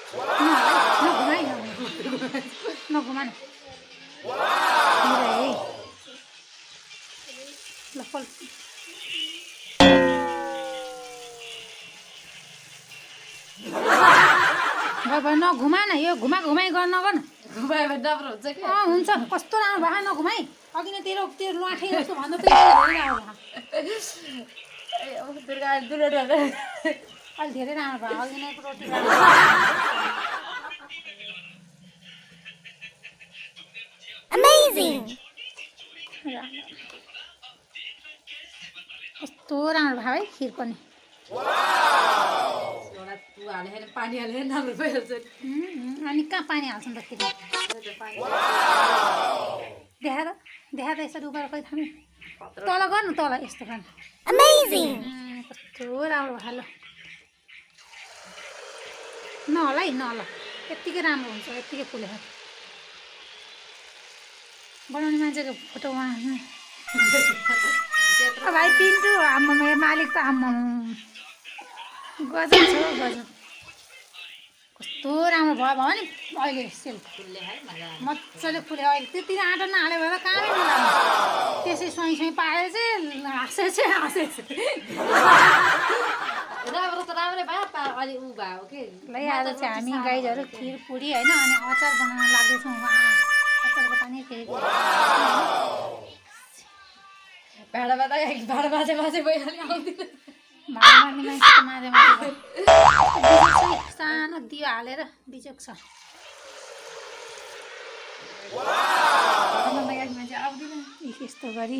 नघुमाइ नघुमा न ल फल बाबा नघुमा न यो घुमाइ गर्न नगर्न घुमायो भने राम्रो हुन्छ कि हुन्छ कस्तो राम्रो भए नघुमाइ अघि नै तेरो लुआठै जस्तो भन्दा त दुर्गा दुर्गा अलि धेरै राम्रो भयो अघि नै रोटी Amazing! कस्तो राम्रो भयो है खिर पनि पानी हाले राम्रो भइहाल्छ अनि कहाँ पानी हाल्छ नि त खिर देखा त यसरी उकालो खै थामी तल गर्नु तल यस्तो खानु Amazing! कस्तो राम्रो भयो ल नहोला है नहोला यत्तिकै राम्रो हुन्छ यत्तिकै फुलेर बनाउने मान्छेको फोटो उहाँ भाइ पिन्टु आम्मा मेरो मालिक त आम्मा गजब छ गजब कस्तो राम्रो भयो भयो नि अहिले सेल मजाले फुल्यो अहिले त्यति आँटा नहाल्यो भएर कहाँमै मिलाउनु त्यसै स्वाइँ पाएर चाहिँ हाँसेछ राम्रो त राम्रै भयो अलि ऊ भयो कि ल आज चाहिँ हामी गाईहरू खिर पुरी होइन अनि अचार बनाउन लाग्दैछौँ अचारको पानी फेरि भाडा बाजे भइहाल्यो आउँदैन भाडा मार्ने मान्छे त माझे सानो दियो हालेर बिजोक छ मान्छे आउँदैन यस्तो गरी